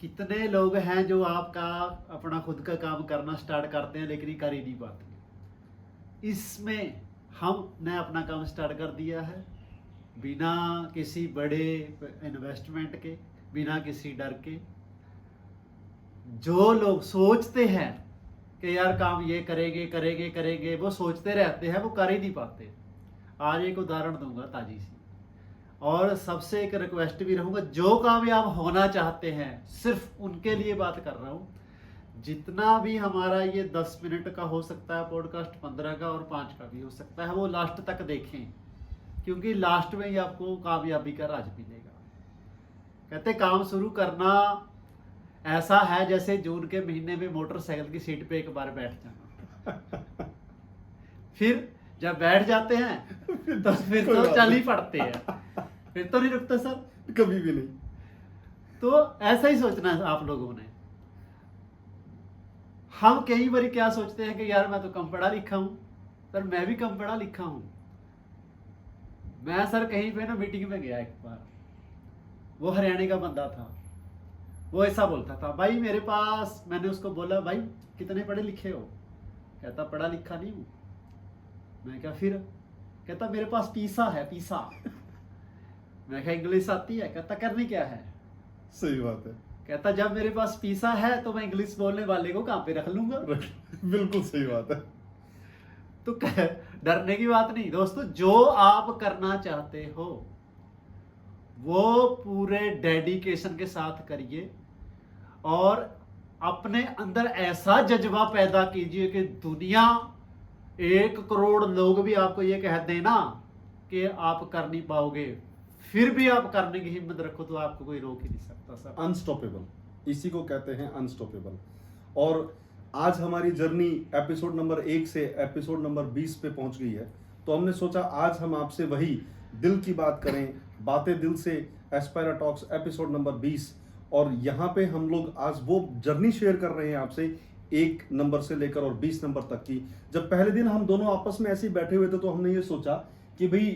कितने लोग हैं जो आपका अपना खुद का काम करना स्टार्ट करते हैं लेकिन ये कर ही नहीं पाते। इसमें हमने अपना काम स्टार्ट कर दिया है बिना किसी बड़े इन्वेस्टमेंट के, बिना किसी डर के। जो लोग सोचते हैं कि यार काम ये करेंगे करेंगे करेंगे, वो सोचते रहते हैं, वो कर ही नहीं पाते। आज एक उदाहरण दूंगा ताजी सी, और सबसे एक रिक्वेस्ट भी रहूंगा, जो कामयाब होना चाहते हैं सिर्फ उनके लिए बात कर रहा हूँ। जितना भी हमारा ये 10 मिनट का हो सकता है पॉडकास्ट, 15 का और 5 का भी हो सकता है, वो लास्ट तक देखें, क्योंकि लास्ट में ही आपको कामयाबी का राज मिलेगा। कहते काम शुरू करना ऐसा है जैसे जून के महीने में मोटरसाइकिल की सीट पे एक बार बैठ जाना। फिर जब बैठ जाते हैं तो फिर तो चल ही पड़ते हैं, फिर तो नहीं रुकते सर, कभी भी नहीं। तो ऐसा ही सोचना है आप लोगों ने। हम कई बार क्या सोचते हैं कि यार मैं तो कम पढ़ा लिखा हूं, सर मैं भी कम पढ़ा लिखा हूं। मैं सर कहीं पे ना मीटिंग में गया एक बार, वो हरियाणा का बंदा था, वो ऐसा बोलता था, भाई मेरे पास, मैंने उसको बोला भाई कितने पढ़े लिखे हो? कहता पढ़ा लिखा नहीं हूं। मैं क्या फिर? कहता मेरे पास पीसा है, पीसा। मैं क्या इंग्लिश आती है? कहता करनी क्या है? सही बात है। कहता जब मेरे पास पीसा है तो मैं इंग्लिश बोलने वाले को कहाँ पे रख लूंगा। बिल्कुल सही बात है। तो डरने की बात नहीं दोस्तों, जो आप करना चाहते हो वो पूरे डेडिकेशन के साथ करिए और अपने अंदर ऐसा जज्बा पैदा कीजिए कि दुनिया 1 करोड़ लोग भी आपको ये कह देना कि आप कर नहीं पाओगे, फिर भी आप करने की हिम्मत रखो तो आपको कोई रोक ही नहीं सकता सर। अनस्टॉपेबल, इसी को कहते हैं अनस्टॉपेबल। और आज हमारी जर्नी एपिसोड नंबर 1 से एपिसोड नंबर 20 पे पहुंच गई है, तो हमने सोचा आज हम आपसे वही दिल की बात करें, बातें दिल से, एस्पायरा टॉक्स एपिसोड नंबर 20। और यहाँ पे हम लोग आज वो जर्नी शेयर कर रहे हैं आपसे 1 नंबर से लेकर और 20 नंबर तक की। जब पहले दिन हम दोनों आपस में ऐसे ही बैठे हुए थे तो हमने ये सोचा कि भाई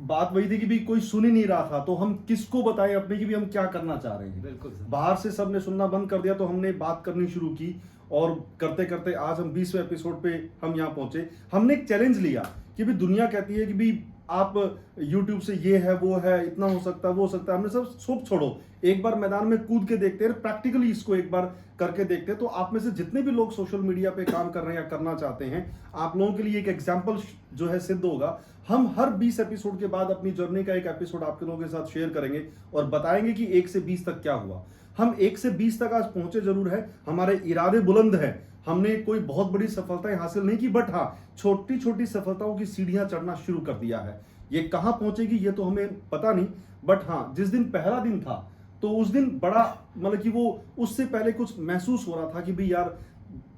बात वही थी कि भी कोई सुन ही नहीं रहा था, तो हम किसको बताएं अपने कि भी हम क्या करना चाह रहे हैं। बिल्कुल सर। बाहर से सबने सुनना बंद कर दिया तो हमने बात करनी शुरू की, और करते करते आज हम 20वें एपिसोड पे हम यहाँ पहुंचे। हमने एक चैलेंज लिया कि भी दुनिया कहती है कि भी आप YouTube से ये है वो है, इतना हो सकता है वो हो सकता है। हमने सब सोच छोड़ो, एक बार मैदान में कूद के देखते हैं, प्रैक्टिकली इसको एक बार करके देखते हैं। तो आप में से जितने भी लोग सोशल मीडिया पे काम कर रहे हैं या करना चाहते हैं, आप लोगों के लिए एक एग्जाम्पल जो है सिद्ध होगा। हम हर 20 एपिसोड के बाद अपनी जर्नी का एक एपिसोड आपके लोगों के साथ शेयर करेंगे और बताएंगे कि 1 से 20 तक क्या हुआ। हम 1 से 20 तक आज पहुंचे जरूर है, हमारे इरादे बुलंद हैं, हमने कोई बहुत बड़ी सफलताएं हासिल नहीं की, बट हाँ छोटी छोटी सफलताओं की सीढ़ियां चढ़ना शुरू कर दिया है। ये कहां पहुंचेगी ये तो हमें पता नहीं, बट हाँ जिस दिन पहला दिन था तो उस दिन बड़ा मतलब कि वो उससे पहले कुछ महसूस हो रहा था कि भाई यार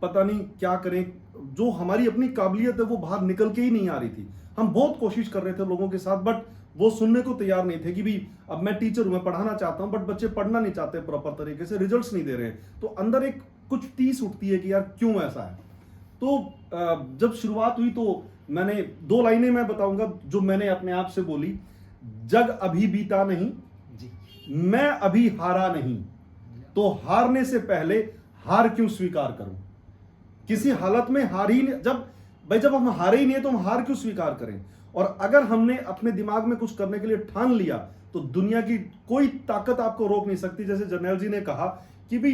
पता नहीं क्या करें, जो हमारी अपनी काबिलियत है वो बाहर निकल के ही नहीं आ रही थी। हम बहुत कोशिश कर रहे थे लोगों के साथ, बट वो सुनने को तैयार नहीं थे कि भी अब मैं टीचर हूं, मैं पढ़ाना चाहता हूं, बट बच्चे पढ़ना नहीं चाहते प्रॉपर तरीके से, रिजल्ट्स नहीं दे रहे हैं। तो अंदर एक कुछ टीस उठती है कि यार क्यों ऐसा है। तो जब शुरुआत हुई तो मैंने 2 लाइनें मैं बताऊंगा जो मैंने अपने आप से बोली। जग अभी बीता नहीं जी, मैं अभी हारा नहीं, तो हारने से पहले हार क्यों स्वीकार करूं। किसी हालत में हार ही नहीं, जब हम हारे ही नहीं है तो हम हार क्यों स्वीकार करें। और अगर हमने अपने दिमाग में कुछ करने के लिए ठान लिया तो दुनिया की कोई ताकत आपको रोक नहीं सकती। जैसे जर्नैल जी ने कहा कि भी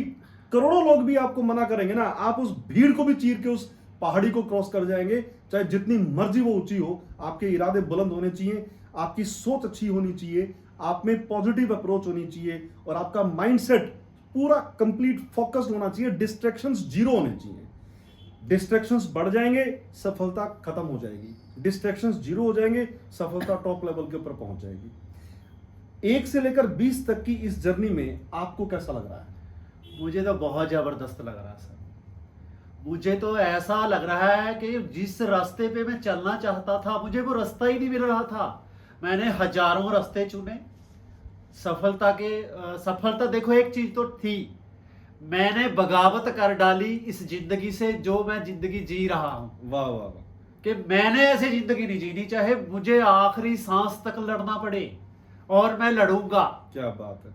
करोड़ों लोग भी आपको मना करेंगे ना, आप उस भीड़ को भी चीर के उस पहाड़ी को क्रॉस कर जाएंगे, चाहे जितनी मर्जी वो ऊंची हो। आपके इरादे बुलंद होने चाहिए, आपकी सोच अच्छी होनी चाहिए, आप में पॉजिटिव अप्रोच होनी चाहिए और आपका माइंडसेट पूरा कंप्लीट फोकस्ड होना चाहिए। डिस्ट्रैक्शंस 0 होने चाहिए। डिस्ट्रैक्शंस बढ़ जाएंगे सफलता खत्म हो जाएगी, डिस्ट्रैक्शंस 0 हो जाएंगे सफलता टॉप लेवल के ऊपर पहुंच जाएगी। 1 से लेकर 20 तक की इस जर्नी में आपको कैसा लग रहा है? मुझे तो बहुत जबरदस्त लग रहा है सर। मुझे तो ऐसा लग रहा है कि जिस रास्ते पे मैं चलना चाहता था मुझे वो रास्ता ही नहीं मिल रहा था। मैंने हजारों रास्ते चुने सफलता देखो एक चीज तो थी, मैंने बगावत कर डाली इस जिंदगी से जो मैं जिंदगी जी रहा हूं। वाह वाह वाह, कि मैंने ऐसी जिंदगी नहीं जीनी, चाहे मुझे आखिरी सांस तक लड़ना पड़े और मैं लड़ूंगा। क्या बात है।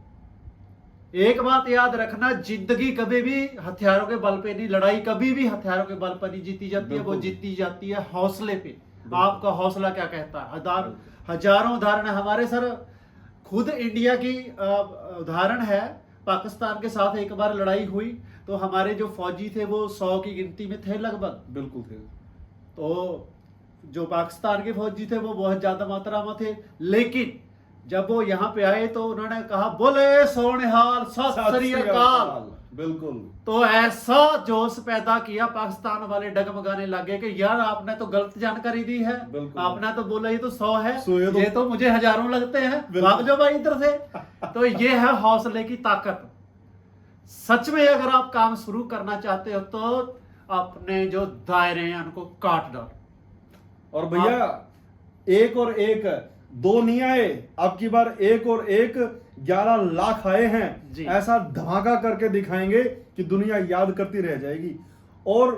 एक बात याद रखना, जिंदगी कभी भी हथियारों के बल पे नहीं, लड़ाई कभी भी हथियारों के बल पर नहीं जीती जाती है, वो बिल्कुल। जीती जाती है हौसले पे। आपका हौसला क्या कहता है? हजारों उदाहरण है हमारे सर, खुद इंडिया की उदाहरण है। पाकिस्तान के साथ एक बार लड़ाई हुई तो हमारे जो फौजी थे वो 100 की गिनती में थे लगभग। बिल्कुल थे। तो जो पाकिस्तान के फौजी थे वो बहुत ज्यादा मात्रा में थे, लेकिन जब वो यहाँ पे आए तो उन्होंने कहा बोले सोनिहाल सत श्री अकाल। बिल्कुल। तो ऐसा जोश पैदा किया, पाकिस्तान वाले डगमगाने लगे कि यार आपने तो गलत जानकारी दी है, बिल्कुल। आपने तो बोला ये तो 100 है, ये तो मुझे हजारों लगते हैं, भाग जाओ भाई इधर से। तो ये है हौसले की ताकत। सच में अगर आप काम शुरू करना चाहते हो तो अपने जो दायरे हैं उनको काट डालो। और भैया एक और एक दो नहीं आए, अब की बार एक और एक 11 लाख आए हैं। ऐसा धमाका करके दिखाएंगे कि दुनिया याद करती रह जाएगी। और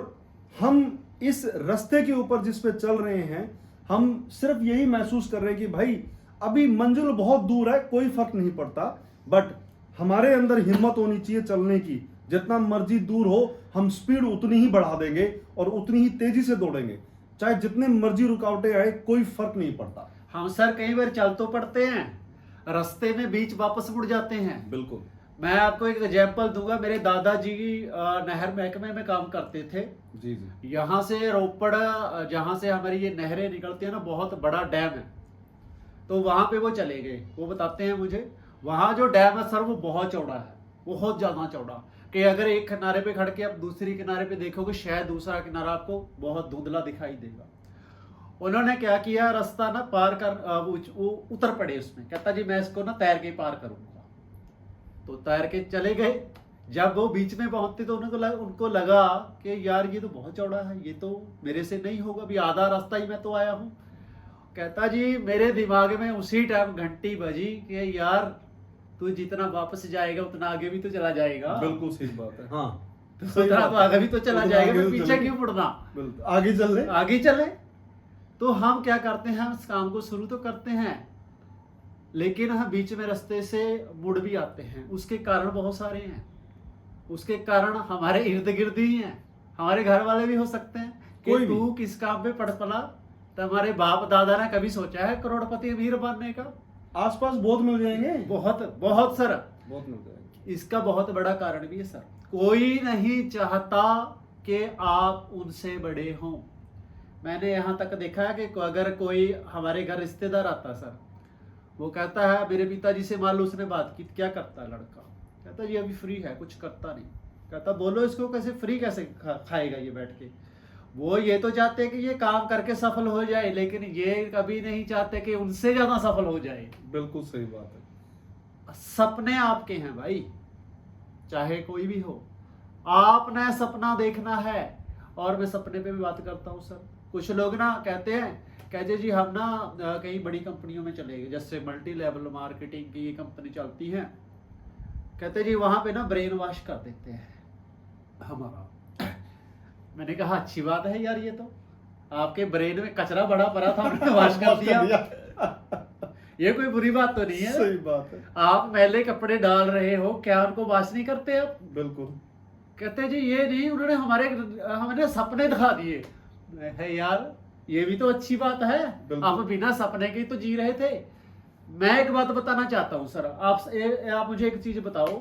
हम इस रास्ते के ऊपर जिस पे चल रहे हैं, हम सिर्फ यही महसूस कर रहे हैं कि भाई अभी मंजिल बहुत दूर है, कोई फर्क नहीं पड़ता, बट हमारे अंदर हिम्मत होनी चाहिए चलने की। जितना मर्जी दूर हो हम स्पीड उतनी ही बढ़ा देंगे और उतनी ही तेजी से दौड़ेंगे, चाहे जितने मर्जी रुकावटें आए, कोई फर्क नहीं पड़ता। हम सर कई बार चल तो पड़ते हैं, रास्ते में बीच वापस मुड़ जाते हैं। बिल्कुल। मैं आपको एक एग्जांपल दूंगा। मेरे दादाजी नहर महकमे में काम करते थे। जी जी। यहाँ से रोपड़, जहाँ से हमारी ये नहरें निकलती है ना, बहुत बड़ा डैम है, तो वहां पे वो चले गए। वो बताते हैं मुझे, वहां जो डैम है सर वो बहुत चौड़ा है, बहुत ज्यादा चौड़ा, कि अगर एक किनारे पे खड़ के आप दूसरी किनारे पे देखोगे शायद दूसरा किनारा आपको बहुत धुंधला दिखाई देगा। उन्होंने क्या किया, रास्ता ना पार कर, वो उतर पड़े उसमें। कहता जी मैं इसको ना तैर के पार करूंगा। तो तैर के चले गए। जब वो बीच में पहुंचते तो उनको लगा कि यार ये तो बहुत चौड़ा है, ये तो मेरे से नहीं होगा, अभी आधा रास्ता ही मैं तो आया हूँ। कहता जी मेरे दिमाग में उसी टाइम घंटी बजी कि यार तू जितना वापस जाएगा उतना आगे भी तो चला जाएगा। बिल्कुल सही बात है। हाँ, उतना तो आगे भी तो चला जाएगा, तो पीछे क्यों मुड़ना, आगे चल ले, आगे चले। तो हम क्या करते हैं, इस काम को शुरू तो करते हैं, लेकिन हम बीच में रास्ते से मुड़ भी आते हैं। उसके कारण बहुत सारे हैं। उसके कारण हमारे इर्द गिर्द ही हैं, हमारे घर वाले भी हो सकते हैं कि तू किस काम पे पड़ पड़ा। तुम्हारे बाप दादा ने कभी सोचा है करोड़पति अमीर बनने का? आसपास बहुत मिल जाएंगे, बहुत बहुत सर, बहुत मिल जाएंगे। इसका बहुत बड़ा कारण भी है सर, कोई नहीं चाहता कि आप उनसे बड़े हों। मैंने यहाँ तक देखा है कि अगर कोई हमारे घर रिश्तेदार आता सर, वो कहता है मेरे पिताजी से, मान लो उसने बात की, क्या करता है लड़का? कहता जी अभी फ्री है, कुछ करता नहीं। कहता बोलो इसको कैसे फ्री कैसे खाएगा ये बैठ के? वो ये तो चाहते कि ये काम करके सफल हो जाए, लेकिन ये कभी नहीं चाहते कि उनसे ज्यादा सफल हो जाए। बिल्कुल सही बात है। सपने आपके हैं भाई, चाहे कोई भी हो, आपने सपना देखना है। और मैं सपने पे भी बात करता हूँ सर। कुछ लोग ना कहते जी हम ना कहीं बड़ी कंपनियों में चले गए, जैसे मल्टी लेवल मार्केटिंग की ये कंपनी चलती है, कहते जी वहां पे ना ब्रेन वॉश कर देते हैं हमारा। मैंने कहा अच्छी बात है यार, ये तो आपके ब्रेन में कचरा बड़ा पड़ा था, हमने वॉश कर दिया। ये कोई बुरी बात तो नहीं है। सही बात है। आप मैले कपड़े डाल रहे हो, क्या उनको वॉश नहीं करते आप? बिल्कुल। कहते जी ये नहीं, उन्होंने हमारे सपने दिखा दिए है यार, ये भी तो अच्छी बात है। आप बिना सपने के तो जी रहे थे। मैं एक बात बताना चाहता हूं सर, आप मुझे एक चीज बताओ,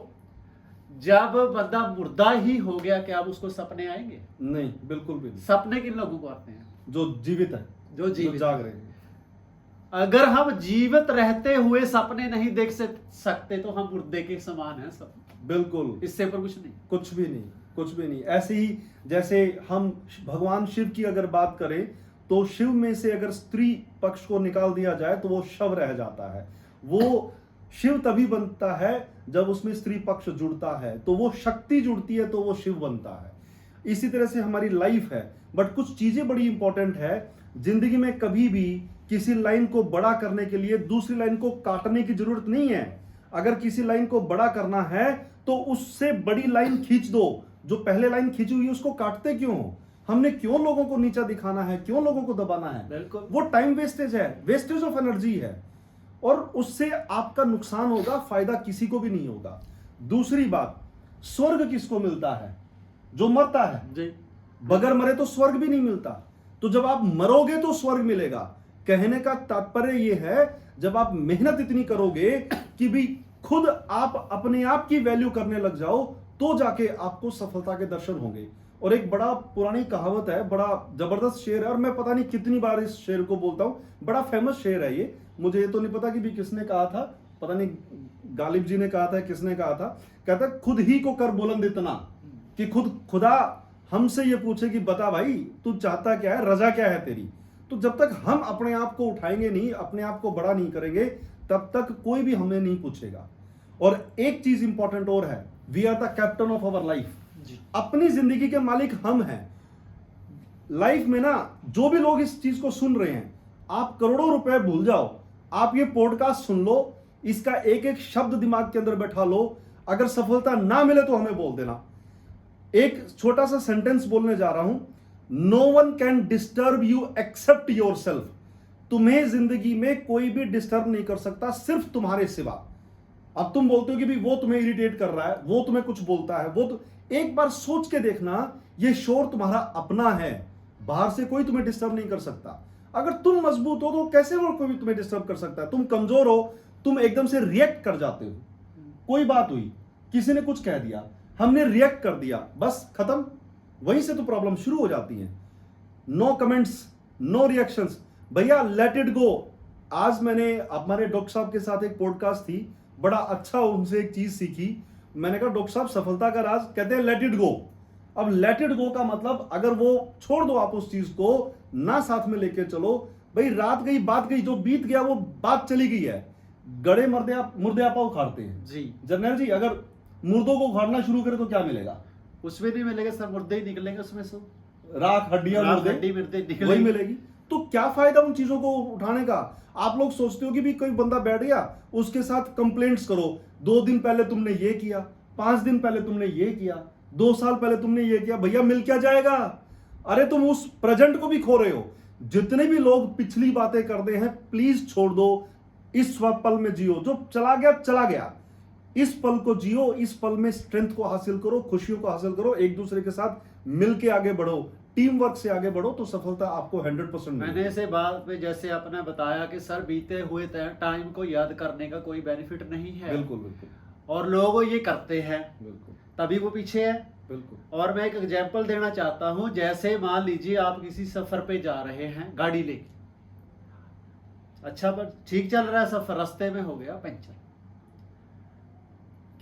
जब बंदा मुर्दा ही हो गया क्या अब उसको सपने आएंगे? नहीं, बिल्कुल भी नहीं। सपने किन लोगों को आते हैं? जो जीवित है, जो जाग रहे हैं। अगर हम जीवित रहते हुए सपने नहीं देख सकते तो हम मुर्दे के समान हैं सब। बिल्कुल, इससे पर कुछ नहीं, कुछ भी नहीं, कुछ भी नहीं। ऐसे ही जैसे हम भगवान शिव की अगर बात करें तो शिव में से अगर स्त्री पक्ष को निकाल दिया जाए तो वो शव रह जाता है। वो शिव तभी बनता है जब उसमें स्त्री पक्ष जुड़ता है, तो वो शक्ति जुड़ती है तो वो शिव बनता है। इसी तरह से हमारी लाइफ है। बट कुछ चीजें बड़ी इंपॉर्टेंट है जिंदगी में। कभी भी किसी लाइन को बड़ा करने के लिए दूसरी लाइन को काटने की जरूरत नहीं है। अगर किसी लाइन को बड़ा करना है तो उससे बड़ी लाइन खींच दो। जो पहले लाइन खींची हुई है उसको काटते क्यों हो? हमने क्यों लोगों को नीचा दिखाना है, क्यों लोगों को दबाना है? बिल्कुल, वो टाइम वेस्टेज है, वेस्टेज ऑफ एनर्जी है, और उससे आपका नुकसान होगा, फायदा किसी को भी नहीं होगा। दूसरी बात, स्वर्ग किसको मिलता है? जो मरता है। जी। बगैर मरे तो स्वर्ग भी नहीं मिलता। तो जब आप मरोगे तो स्वर्ग मिलेगा। कहने का तात्पर्य यह है, जब आप मेहनत इतनी करोगे कि भी खुद आप अपने आप की वैल्यू करने लग जाओ, तो जाके आपको सफलता के दर्शन होंगे। और एक बड़ा पुरानी कहावत है, बड़ा जबरदस्त शेर है, और मैं पता नहीं कितनी बार इस शेर को बोलता हूं। बड़ा फेमस शेर है ये, मुझे ये तो नहीं पता कि भी किसने कहा था, पता नहीं गालिब जी ने कहा था, किसने कहा था। कहता है, खुद ही को कर बुलंद इतना कि खुदा हमसे ये पूछे कि बता भाई तू चाहता क्या है, रजा क्या है तेरी। तो जब तक हम अपने आप को उठाएंगे नहीं, अपने आप को बड़ा नहीं करेंगे, तब तक कोई भी हमें नहीं पूछेगा। और एक चीज इंपॉर्टेंट और है, we are the captain of our life. अपनी जिंदगी के मालिक हम हैं। लाइफ में ना, जो भी लोग इस चीज को सुन रहे हैं, आप करोड़ों रुपए भूल जाओ, आप ये पॉडकास्ट सुन लो, इसका एक एक शब्द दिमाग के अंदर बैठा लो। अगर सफलता ना मिले तो हमें बोल देना। एक छोटा सा सेंटेंस बोलने जा रहा हूं, no one can disturb you except yourself. तुम्हें जिंदगी में कोई भी डिस्टर्ब नहीं कर सकता, सिर्फ तुम्हारे सिवा। अब तुम बोलते हो कि भी वो तुम्हें इरिटेट कर रहा है, वो तुम्हें कुछ बोलता है, वो तो एक बार सोच के देखना, ये शोर तुम्हारा अपना है, बाहर से कोई तुम्हें डिस्टर्ब नहीं कर सकता। अगर तुम मजबूत हो तो कैसे और कोई भी तुम्हें डिस्टर्ब कर सकता है? तुम कमजोर हो, तुम एकदम से रिएक्ट कर जाते हो। कोई बात हुई, किसी ने कुछ कह दिया, हमने रिएक्ट कर दिया, बस खत्म। वहीं से तो प्रॉब्लम शुरू हो जाती है। नो कमेंट्स, नो रिएक्शंस, भैया लेट इट गो। आज मैंने हमारे डॉक्टर साहब के साथ एक पॉडकास्ट थी, बड़ा अच्छा उनसे एक चीज सीखी। मैंने कहा डॉक्टर साहब सफलता का राज, कहते हैं लेट इट गो। अब लेट इट गो का मतलब, अगर वो छोड़ दो आप उस चीज को, ना साथ में लेके चलो, भाई रात गई बात गई, जो बीत गया वो बात चली गई है। गड़े मुर्दे आपा उखाड़ते हैं जी जर्नैल जी। अगर मुर्दों को उखाड़ना शुरू करें तो क्या मिलेगा? उसमें नहीं मिलेगा सर, मुर्दे ही निकलेंगे उसमें से, राख हड्डियां मुर्दे, हड्डी मुर्दे वही निकलेंगे। मिलेगी। तो क्या फायदा उन चीजों को उठाने का? आप लोग सोचते हो कि भी कोई बंदा बैठ गया, उसके साथ कंप्लेंट्स करो, 2 दिन पहले तुमने ये किया, 5 दिन पहले तुमने ये किया, 2 साल पहले तुमने ये किया। भैया मिल क्या जाएगा? अरे तुम उस प्रेजेंट को भी खो रहे हो। जितने भी लोग पिछली बातें करते हैं, प्लीज छोड़ दो, इस पल में जियो। जो चला गया चला गया, इस पल को जियो, इस पल में स्ट्रेंथ को हासिल करो, खुशियों को हासिल करो, एक दूसरे के साथ मिलके आगे बढ़ो, टीम वर्क से आगे बढ़ो, तो सफलता आपको 100% मैंने इसे बात में जैसे आपने बताया कि सर बीते हुए टाइम को याद करने का कोई बेनिफिट नहीं है। बिल्कुल बिल्कुल और लोग ये करते हैं, बिल्कुल तभी वो पीछे है। बिल्कुल। और मैं एक एग्जांपल देना चाहता हूं, जैसे मान लीजिए आप किसी सफर पे जा रहे हैं गाड़ी लेके, अच्छा पर ठीक चल रहा है सफर, रास्ते में हो गया पंचर।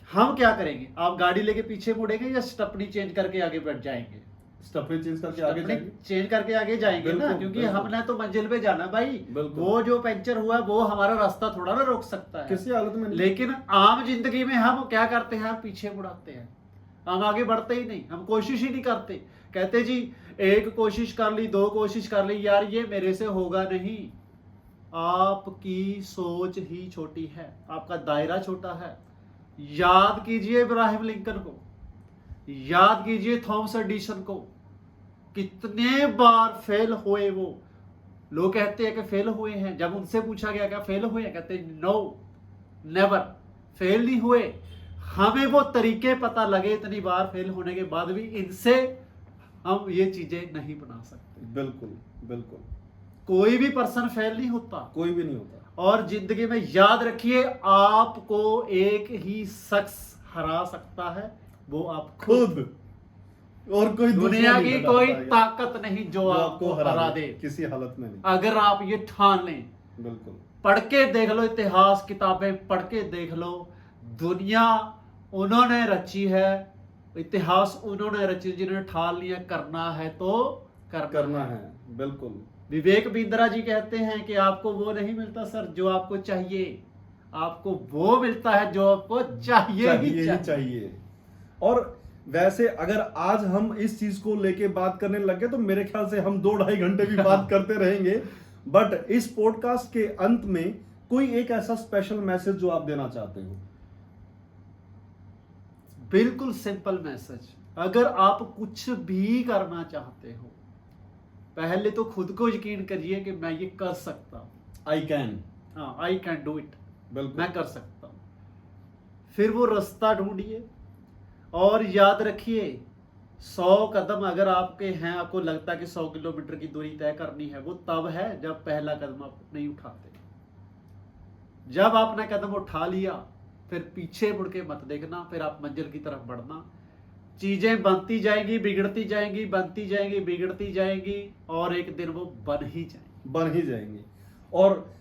हम क्या करेंगे? आप गाड़ी लेके पीछे मुड़ेंगे या स्टपनी चेंज करके आगे बढ़ जाएंगे? स्टपनी चेंज करके आगे जाएंगे। चेंज करके आगे जाएंगे ना, क्योंकि बिल्कुल। हमने तो मंजिल पे जाना भाई। वो जो पंचर हुआ है वो हमारा रास्ता थोड़ा ना रोक सकता है किसी हालत में नहीं। लेकिन आम जिंदगी में हम क्या करते हैं? हम पीछे मुड़ाते हैं, हम आगे बढ़ते ही नहीं, हम कोशिश ही नहीं करते। कहते जी एक कोशिश कर ली, 2 कोशिश कर ली, यार ये मेरे से होगा नहीं। आपकी सोच ही छोटी है, आपका दायरा छोटा है। याद कीजिए इब्राहिम लिंकन को, याद कीजिए थॉमस एडिसन को, कितने बार फेल हुए वो। लोग कहते हैं कि फेल हुए हैं, जब उनसे पूछा गया क्या फेल हुए हैं, कहते नो नेवर, फेल नहीं हुए। हमें वो तरीके पता लगे इतनी बार फेल होने के बाद भी, इनसे हम ये चीजें नहीं बना सकते। बिल्कुल बिल्कुल। कोई भी पर्सन फेल नहीं होता, कोई भी नहीं होता। और जिंदगी में याद रखिए, आपको एक ही शख्स हरा सकता है, वो आप खुद। और कोई दुनिया दूसरा की नहीं कोई हरा ताकत नहीं जो आपको हरा दे, किसी हालत में नहीं। अगर आप ये ठान लें। बिल्कुल। पढ़ के देख लो, इतिहास किताबें पढ़ के देख लो, दुनिया उन्होंने रची है, इतिहास उन्होंने रची जिन्होंने ठान लिया करना है तो करना है। बिल्कुल। विवेक बिंद्रा जी कहते हैं कि आपको वो नहीं मिलता सर जो आपको चाहिए, आपको वो मिलता है जो आपको चाहिए। और वैसे अगर आज हम इस चीज को लेके बात करने लगे तो मेरे ख्याल से हम 2-2.5 घंटे भी बात करते रहेंगे। बट इस पॉडकास्ट के अंत में कोई एक ऐसा स्पेशल मैसेज जो आप देना चाहते हो? बिल्कुल सिंपल मैसेज, अगर आप कुछ भी करना चाहते हो, पहले तो खुद को यकीन करिए कि मैं ये कर सकता हूं। I can. हाँ, आई कैन डू इट, बिल्कुल। मैं कर सकता हूं। फिर वो रास्ता ढूंढिए। और याद रखिए 100 कदम अगर आपके हैं, आपको लगता है कि 100 किलोमीटर की दूरी तय करनी है, वो तब है जब पहला कदम आप नहीं उठाते। जब आपने कदम उठा लिया फिर पीछे मुड़ के मत देखना, फिर आप मंजिल की तरफ बढ़ना। चीजें बनती जाएंगी, बिगड़ती जाएंगी, बनती जाएंगी, बिगड़ती जाएंगी, और एक दिन वो बन ही जाएंगी। और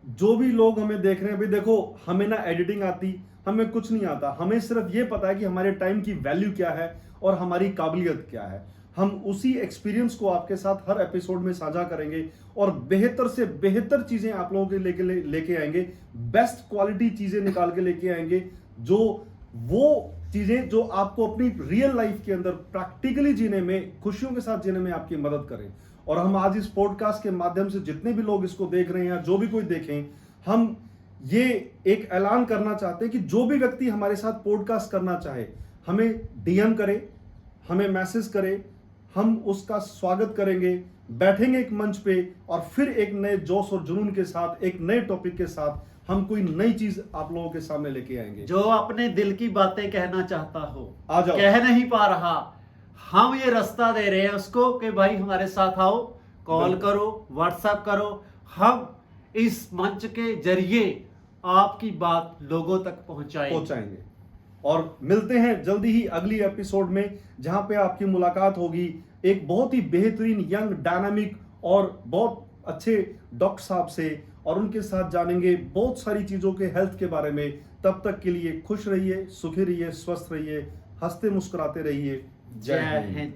जो भी लोग हमें देख रहे हैं, अभी देखो हमें ना एडिटिंग आती, हमें कुछ नहीं आता, हमें सिर्फ ये पता है कि हमारे टाइम की वैल्यू क्या है और हमारी काबिलियत क्या है। हम उसी एक्सपीरियंस को आपके साथ हर एपिसोड में साझा करेंगे और बेहतर से बेहतर चीजें आप लोगों के लेके आएंगे, बेस्ट क्वालिटी चीजें निकाल के लेके आएंगे, जो वो चीजें जो आपको अपनी रियल लाइफ के अंदर प्रैक्टिकली जीने में, खुशियों के साथ जीने में आपकी मदद करें। और हम आज इस पॉडकास्ट के माध्यम से जितने भी लोग इसको देख रहे हैं या जो भी कोई देखें, हम ये एक ऐलान करना चाहते हैं कि जो भी व्यक्ति हमारे साथ पॉडकास्ट करना चाहे, हमें डीएम करे, हमें मैसेज करे, हम उसका स्वागत करेंगे, बैठेंगे एक मंच पे और फिर एक नए जोश और जुनून के साथ, एक नए टॉपिक के साथ हम कोई नई चीज आप लोगों के सामने लेके आएंगे। जो अपने दिल की बातें कहना चाहता हो, आ जाओ, कह नहीं पा रहा, हम ये रास्ता दे रहे हैं उसको कि भाई हमारे साथ आओ, कॉल करो, व्हाट्सएप करो। हम इस मंच के जरिए आपकी बात लोगों तक पहुंचाएंगे। और मिलते हैं जल्दी ही अगली एपिसोड में, जहां पे आपकी मुलाकात होगी एक बहुत ही बेहतरीन, यंग, डायनामिक और बहुत अच्छे डॉक्टर साहब से, और उनके साथ जानेंगे बहुत सारी चीजों के हेल्थ के बारे में। तब तक के लिए खुश रहिए, सुखी रहिए, स्वस्थ रहिए, हंसते मुस्कुराते रहिए। जय हिंद।